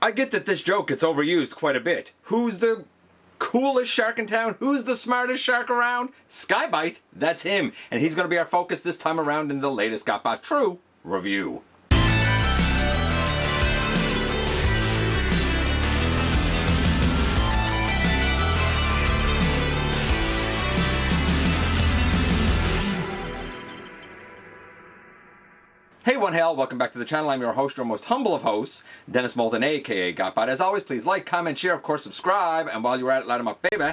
I get that this joke gets overused quite a bit. Who's the coolest shark in town? Who's the smartest shark around? Sky-Byte, that's him. And he's going to be our focus this time around in the latest GotBot True review. Hey one hell, welcome back to the channel. I'm your host, your most humble of hosts, Dennis Moulton, aka GotBot. As always, please like, comment, share, of course subscribe, and while you're at it, light 'em up, baby.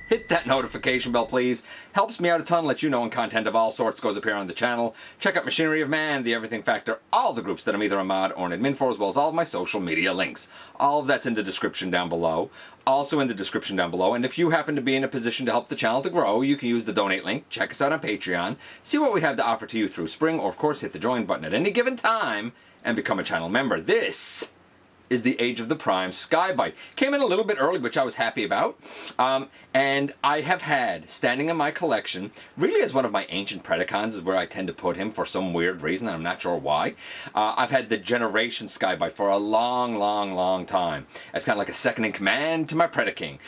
Hit that notification bell, please. Helps me out a ton, let you know when content of all sorts goes up here on the channel. Check out Machinery of Man, The Everything Factor, all the groups that I'm either a mod or an admin for, as well as all of my social media links. All of that's in the description down below. Also in the description down below, and if you happen to be in a position to help the channel to grow, you can use the donate link, check us out on Patreon, see what we have to offer to you through Spring, or of course hit the join button at any given time and become a channel member. This is the Age of the Prime Sky-Byte. Came in a little bit early, which I was happy about. And I have had, standing in my collection, really as one of my ancient Predacons is where I tend to put him for some weird reason, I'm not sure why. I've had the Generation Sky-Byte for a long time. It's kind of like a second in command to my Predaking.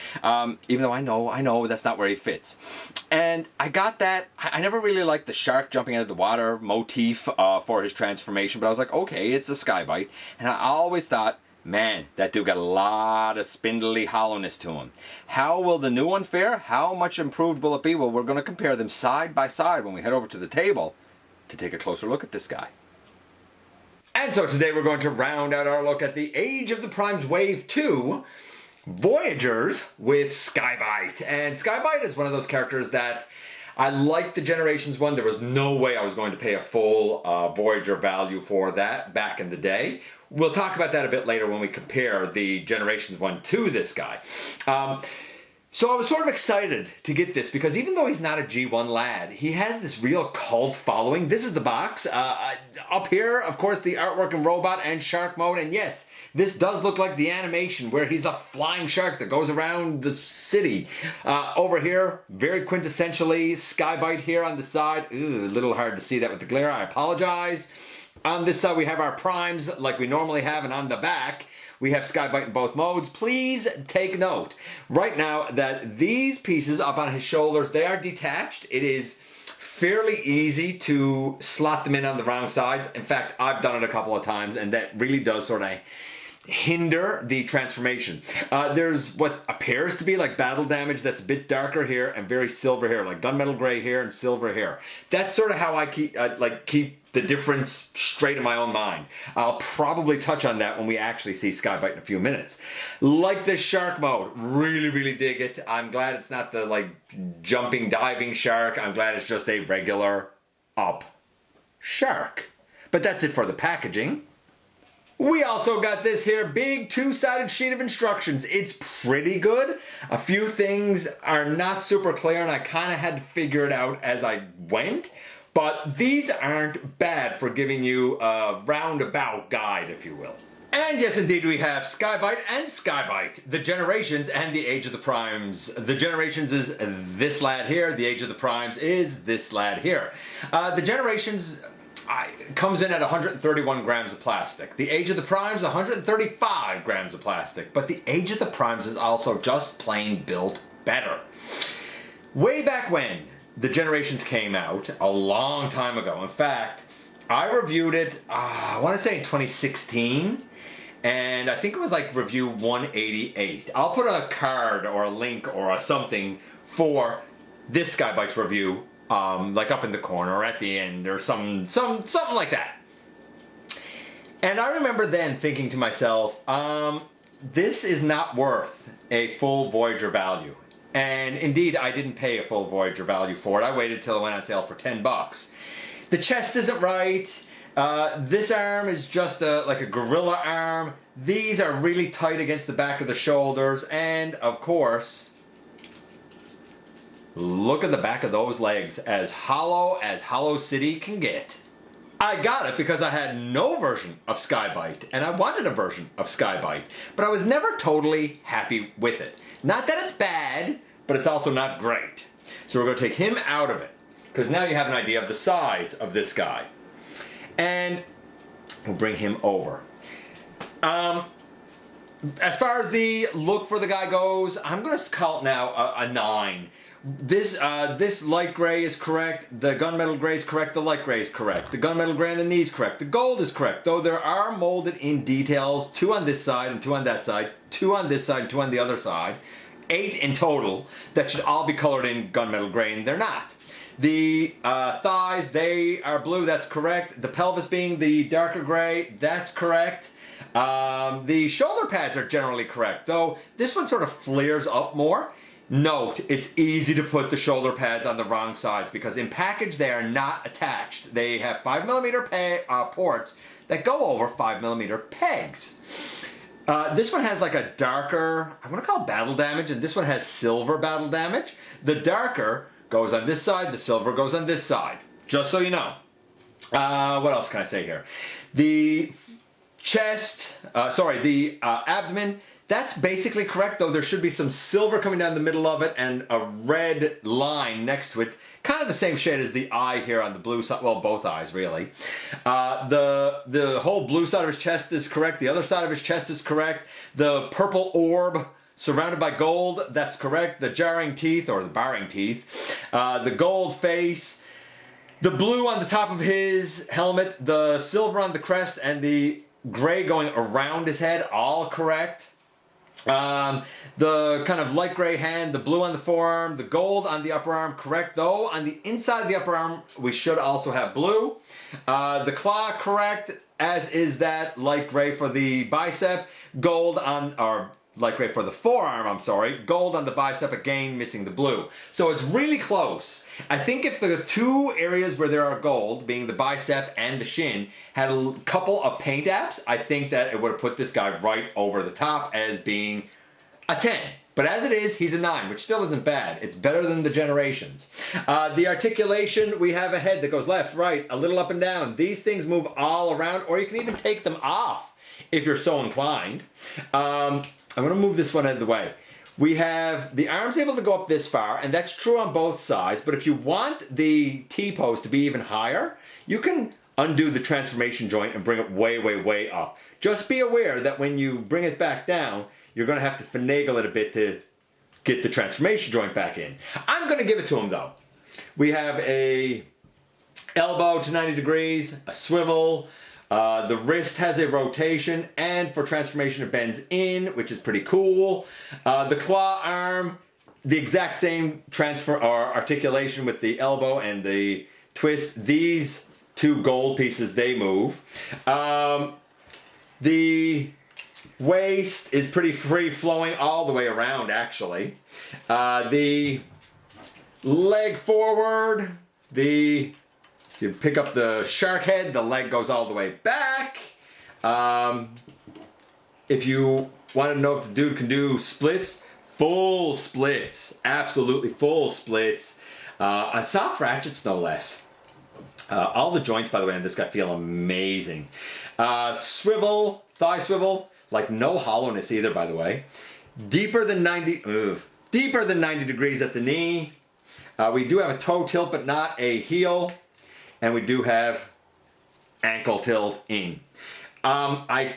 Even though I know that's not where he fits. And I got that. I never really liked the shark jumping out of the water motif for his transformation, but I was like, okay, it's a Sky-Byte. And I always thought, man, that dude got a lot of spindly hollowness to him. How will the new one fare? How much improved will it be? Well, we're going to compare them side by side when we head over to the table to take a closer look at this guy. And so today we're going to round out our look at the Age of the Primes Wave 2 Voyagers with Sky-Byte. And Sky-Byte is one of those characters that I liked the Generations one. There was no way I was going to pay a full Voyager value for that back in the day. We'll talk about that a bit later when we compare the Generations one to this guy. So I was sort of excited to get this because even though he's not a G1 lad, he has this real cult following. This is the box. Up here, of course, the artwork in robot and shark mode. And yes, this does look like the animation where he's a flying shark that goes around the city. Over here, very quintessentially, Sky-Byte here on the side. Ooh, a little hard to see that with the glare, I apologize. On this side we have our primes like we normally have, and on the back we have Sky-Byte in both modes. Please take note right now that these pieces up on his shoulders, they are detached. It is fairly easy to slot them in on the wrong sides. In fact, I've done it a couple of times and that really does sort of hinder the transformation. There's what appears to be like battle damage that's a bit darker here and very silver here, like gunmetal gray here and silver here. That's sort of how I keep the difference straight in my own mind. I'll probably touch on that when we actually see Sky-Byte in a few minutes. Like this shark mode, really dig it. I'm glad it's not the like jumping, diving shark. I'm glad it's just a regular up shark. But that's it for the packaging. We also got this here big two-sided sheet of instructions. It's pretty good. A few things are not super clear and I kind of had to figure it out as I went. But these aren't bad for giving you a roundabout guide, if you will. And yes, indeed, we have Sky-Byte and Sky-Byte, the Generations and the Age of the Primes. The Generations is this lad here. The Age of the Primes is this lad here. The Generations comes in at 131 grams of plastic. The Age of the Primes, 135 grams of plastic. But the Age of the Primes is also just plain built better. Way back when the Generations came out, a long time ago. In fact, I reviewed it, I want to say in 2016. And I think it was like review 188. I'll put a card or a link or a something for this Sky-Byte's review, like up in the corner or at the end or something like that. And I remember then thinking to myself, this is not worth a full Voyager value. And indeed, I didn't pay a full Voyager value for it. I waited till it went on sale for 10 bucks. The chest isn't right. This arm is just like a gorilla arm. These are really tight against the back of the shoulders. And of course, look at the back of those legs, as Hollow City can get. I got it because I had no version of Sky-Byte, and I wanted a version of Sky-Byte, but I was never totally happy with it. Not that it's bad, but it's also not great. So we're going to take him out of it, because now you have an idea of the size of this guy. And we'll bring him over. As far as the look for the guy goes, I'm going to call it now a 9. This light gray is correct, the gunmetal gray is correct, the light gray is correct, the gunmetal gray on the knee is correct, the gold is correct, though there are molded in details, 2 on this side and 2 on that side, 2 on this side and 2 on the other side, 8 in total that should all be colored in gunmetal gray, and they're not. The thighs, they are blue, that's correct. The pelvis being the darker gray, that's correct. The shoulder pads are generally correct, though this one sort of flares up more. Note, it's easy to put the shoulder pads on the wrong sides because in package they are not attached. They have 5mm ports that go over 5mm pegs. This one has like a darker, I'm going to call it battle damage, and this one has silver battle damage. The darker goes on this side, the silver goes on this side, just so you know. What else can I say here? The chest, the abdomen, that's basically correct, though there should be some silver coming down the middle of it and a red line next to it. Kind of the same shade as the eye here on the blue side, well, both eyes really. The whole blue side of his chest is correct, the other side of his chest is correct. The purple orb surrounded by gold, that's correct. The jarring teeth, or the barring teeth. The gold face. The blue on the top of his helmet, the silver on the crest, and the gray going around his head, all correct. The kind of light gray hand, the blue on the forearm, the gold on the upper arm, correct, though on the inside of the upper arm we should also have blue. The claw correct, as is that light gray for the bicep, gold on, or light gray for the forearm, I'm sorry, gold on the bicep, again missing the blue. So it's really close. I think if the 2 areas where there are gold, being the bicep and the shin, had a couple of paint apps, I think that it would have put this guy right over the top as being a 10. But as it is, he's a 9, which still isn't bad. It's better than the Generations. The articulation, we have a head that goes left, right, a little up and down. These things move all around, or you can even take them off if you're so inclined. I'm going to move this one out of the way. We have the arms able to go up this far, and that's true on both sides, but if you want the T-post to be even higher, you can undo the transformation joint and bring it way, way, way up. Just be aware that when you bring it back down, you're going to have to finagle it a bit to get the transformation joint back in. I'm going to give it to him though. We have a elbow to 90 degrees, a swivel, the wrist has a rotation, and for transformation it bends in, which is pretty cool. The claw arm, the exact same transfer or articulation with the elbow and the twist. These 2 gold pieces, they move. The waist is pretty free flowing all the way around, actually. The leg forward, you pick up the shark head, the leg goes all the way back. If you want to know if the dude can do splits, full splits, absolutely full splits. On soft ratchets, no less. All the joints, by the way, on this guy feel amazing. Swivel, thigh swivel, like no hollowness either, by the way. Deeper than 90 degrees at the knee. We do have a toe tilt, but not a heel. And we do have ankle tilt in. I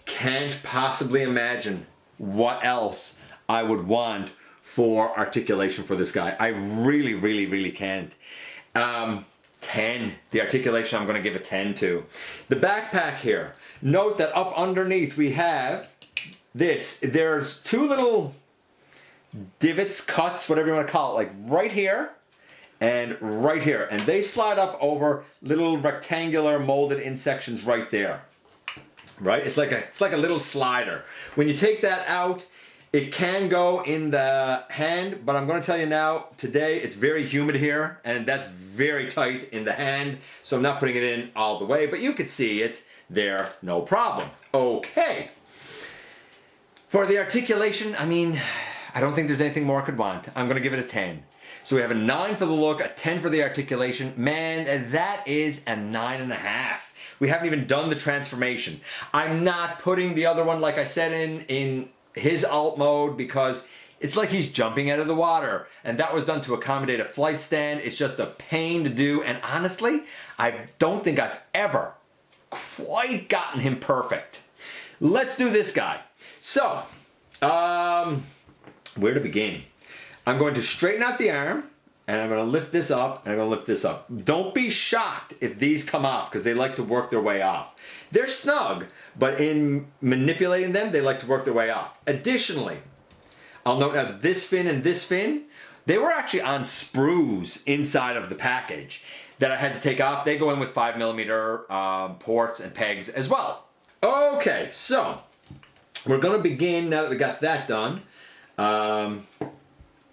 can't possibly imagine what else I would want for articulation for this guy. I really, really, really can't. 10. The articulation I'm going to give a 10 to. The backpack here. Note that up underneath we have this. There's 2 little divots, cuts, whatever you want to call it, like right here and right here, and they slide up over little rectangular molded in sections right there. Right? It's like a little slider. When you take that out, it can go in the hand, but I'm going to tell you now, today it's very humid here, and that's very tight in the hand, so I'm not putting it in all the way, but you could see it there, no problem. Okay. For the articulation, I mean, I don't think there's anything more I could want. I'm going to give it a 10. So we have a 9 for the look, a 10 for the articulation. Man, that is a 9.5. We haven't even done the transformation. I'm not putting the other one, like I said, in his alt mode because it's like he's jumping out of the water. And that was done to accommodate a flight stand. It's just a pain to do. And honestly, I don't think I've ever quite gotten him perfect. let's do this guy. So, where to begin? I'm going to straighten out the arm, and I'm going to lift this up, and I'm going to lift this up. Don't be shocked if these come off, because they like to work their way off. They're snug, but in manipulating them, they like to work their way off. Additionally, I'll note now this fin and this fin, they were actually on sprues inside of the package that I had to take off. They go in with 5mm ports and pegs as well. Okay, so we're going to begin, now that we got that done, I'm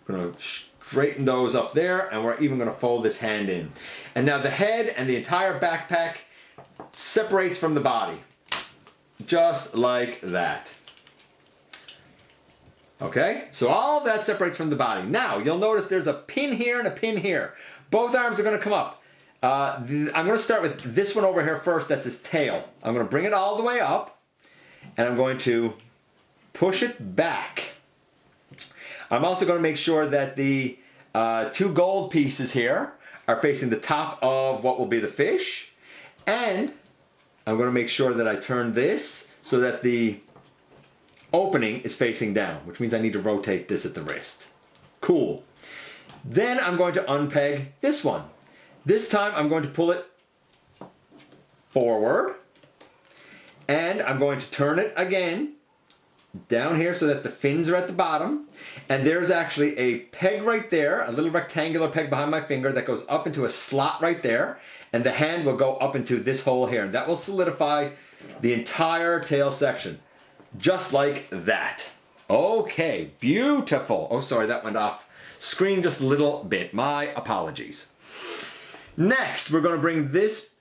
going to straighten those up there, and we're even going to fold this hand in. And now the head and the entire backpack separates from the body, just like that. Okay, so all of that separates from the body. Now, you'll notice there's a pin here and a pin here. Both arms are going to come up. I'm going to start with this one over here first, that's his tail. I'm going to bring it all the way up, and I'm going to push it back. I'm also going to make sure that the two gold pieces here are facing the top of what will be the fish, and I'm going to make sure that I turn this so that the opening is facing down, which means I need to rotate this at the wrist. Cool. Then I'm going to unpeg this one. This time I'm going to pull it forward, and I'm going to turn it again down here so that the fins are at the bottom, and there's actually a peg right there, a little rectangular peg behind my finger that goes up into a slot right there, and the hand will go up into this hole here, and that will solidify the entire tail section. Just like that. Okay, beautiful. Oh, sorry, that went off screen just a little bit. My apologies. Next, we're going to bring this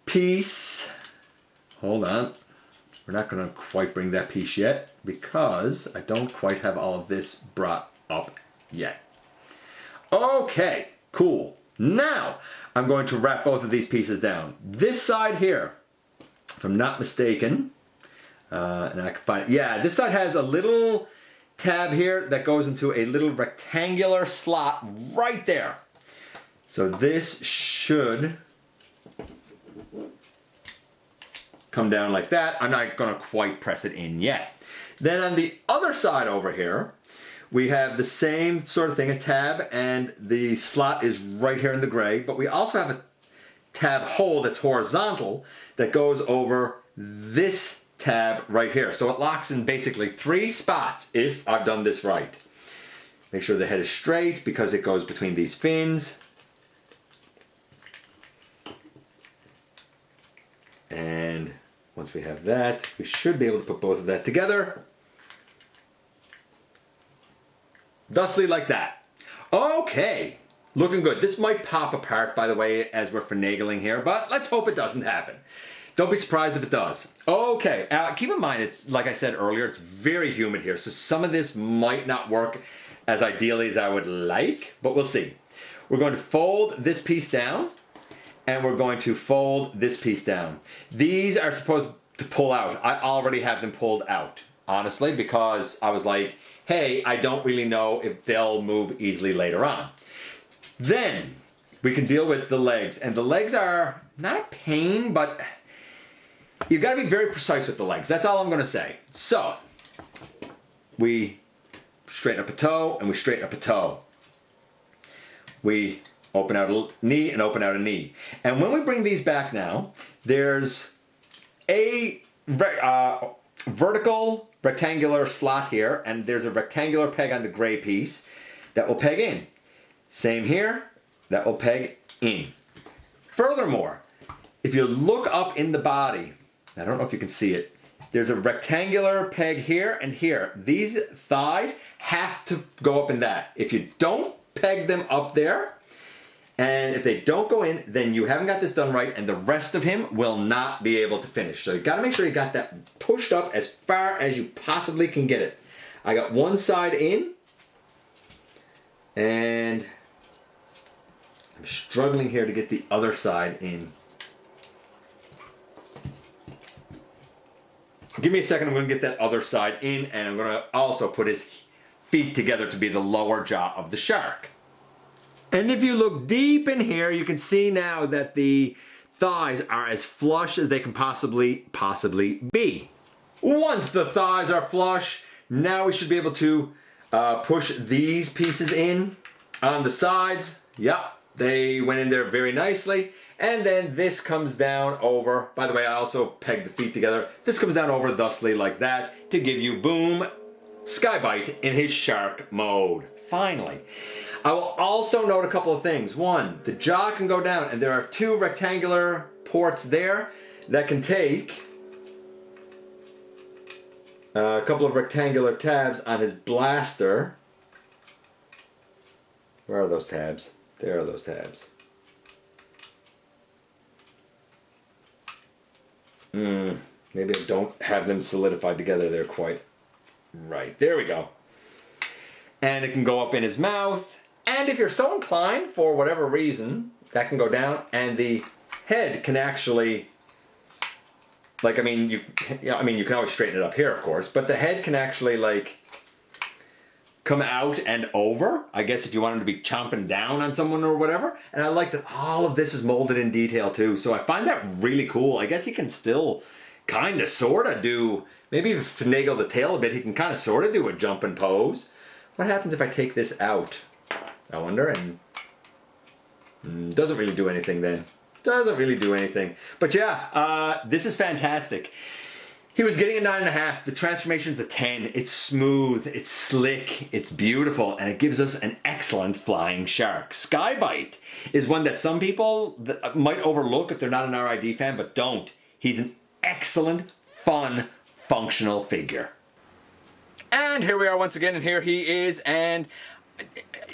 piece. Hold on. We're not going to quite bring that piece yet because I don't quite have all of this brought up yet. Okay, cool. Now, I'm going to wrap both of these pieces down. This side here, if I'm not mistaken, and I can find, yeah, this side has a little tab here that goes into a little rectangular slot right there. So this should come down like that. I'm not going to quite press it in yet. Then on the other side over here, we have the same sort of thing, a tab, and the slot is right here in the gray, but we also have a tab hole that's horizontal that goes over this tab right here. So it locks in basically 3 spots if I've done this right. Make sure the head is straight because it goes between these fins. And once we have that, we should be able to put both of that together. Thusly like that. Okay, looking good. This might pop apart, by the way, as we're finagling here, but let's hope it doesn't happen. Don't be surprised if it does. Okay, keep in mind, it's like I said earlier, it's very humid here, so some of this might not work as ideally as I would like, but we'll see. We're going to fold this piece down, and we're going to fold this piece down. These are supposed to pull out. I already have them pulled out, honestly, because I was like, hey, I don't really know if they'll move easily later on. Then we can deal with the legs, and the legs are not a pain, but you've got to be very precise with the legs. That's all I'm going to say. So, we straighten up a toe and we straighten up a toe. We open out a knee and open out a knee. And when we bring these back now, there's a vertical rectangular slot here, and there's a rectangular peg on the gray piece that will peg in. Same here, that will peg in. Furthermore, if you look up in the body, I don't know if you can see it, there's a rectangular peg here and here. These thighs have to go up in that. If you don't peg them up there, and if they don't go in, then you haven't got this done right, and the rest of him will not be able to finish. So you got to make sure you got that pushed up as far as you possibly can get it. I got one side in, and I'm struggling here to get the other side in. Give me a second, I'm going to get that other side in, and I'm going to also put his feet together to be the lower jaw of the shark. And if you look deep in here, you can see now that the thighs are as flush as they can possibly be. Once the thighs are flush, now we should be able to push these pieces in on the sides. Yep, they went in there very nicely. And then this comes down over, by the way, I also pegged the feet together. This comes down over thusly like that to give you, boom, Sky-Byte in his shark mode. Finally. I will also note a couple of things. One, the jaw can go down, and there are two rectangular ports there that can take a couple of rectangular tabs on his blaster. Where are those tabs? There are those tabs. Maybe I don't have them solidified together there quite right. There we go. And it can go up in his mouth. And if you're so inclined, for whatever reason, that can go down, and the head can actually, like, you can always straighten it up here, of course, but the head can actually, like, come out and over, I guess, if you want him to be chomping down on someone or whatever. And I like that all of this is molded in detail too, so I find that really cool. I guess he can still kind of sort of do, maybe if you finagle the tail a bit, he can kind of sort of do a jumping pose. What happens if I take this out? I wonder, and doesn't really do anything then. Doesn't really do anything. But yeah, this is fantastic. He was getting a 9.5. The transformation's a 10. It's smooth, it's slick, it's beautiful, and it gives us an excellent flying shark. Sky-Byte is one that some people might overlook if they're not an RID fan, but don't. He's an excellent, fun, functional figure. And here we are once again, and here he is, and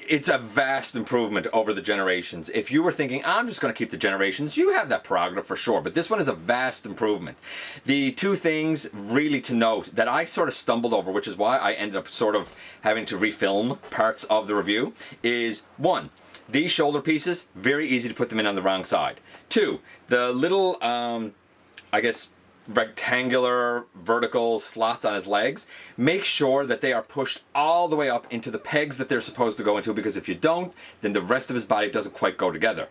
it's a vast improvement over the generations. If you were thinking, I'm just going to keep the generations, you have that prerogative for sure, but this one is a vast improvement. The two things really to note that I sort of stumbled over, which is why I ended up sort of having to refilm parts of the review, is one, these shoulder pieces, very easy to put them in on the wrong side. Two, the little, I guess, rectangular vertical slots on his legs, make sure that they are pushed all the way up into the pegs that they're supposed to go into, because if you don't, then the rest of his body doesn't quite go together.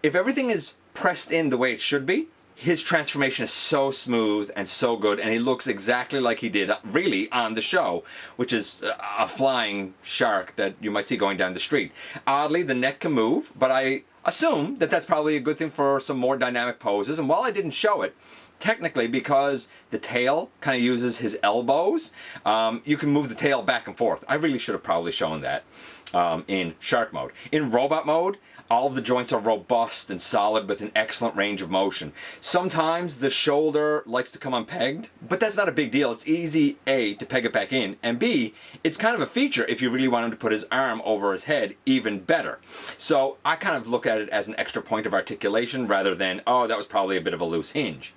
If everything is pressed in the way it should be, his transformation is so smooth and so good, and he looks exactly like he did really on the show, which is a flying shark that you might see going down the street. Oddly, the neck can move, but I assume that that's probably a good thing for some more dynamic poses, and while I didn't show it, technically, because the tail kind of uses his elbows, you can move the tail back and forth. I really should have probably shown that in shark mode. In robot mode, all of the joints are robust and solid with an excellent range of motion. Sometimes the shoulder likes to come unpegged, but that's not a big deal. It's easy, A, to peg it back in, and B, it's kind of a feature if you really want him to put his arm over his head, even better. So I kind of look at it as an extra point of articulation rather than, oh, that was probably a bit of a loose hinge.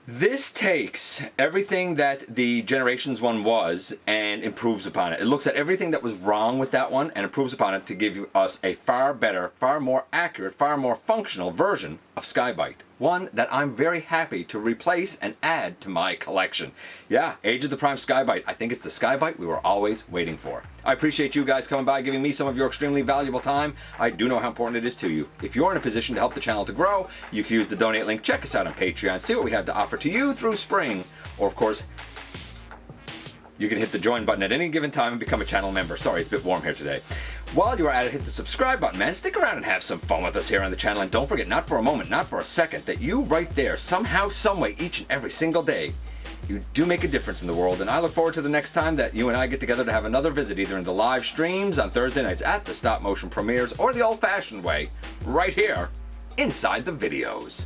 This takes everything that the Generations one was and improves upon it. It looks at everything that was wrong with that one and improves upon it to give us a far better, far more accurate, far more functional version of Sky-Byte. One that I'm very happy to replace and add to my collection. Yeah, Age of the Prime Sky-Byte. I think it's the Sky-Byte we were always waiting for. I appreciate you guys coming by, giving me some of your extremely valuable time. I do know how important it is to you. If you're in a position to help the channel to grow, you can use the donate link. Check us out on Patreon. See what we have to offer to you through spring. Or, of course, you can hit the join button at any given time and become a channel member. Sorry, it's a bit warm here today. While you are at it, hit the subscribe button, man. Stick around and have some fun with us here on the channel. And don't forget, not for a moment, not for a second, that you right there, somehow, someway, each and every single day, you do make a difference in the world. And I look forward to the next time that you and I get together to have another visit, either in the live streams on Thursday nights at the stop motion premieres or the old-fashioned way, right here, inside the videos.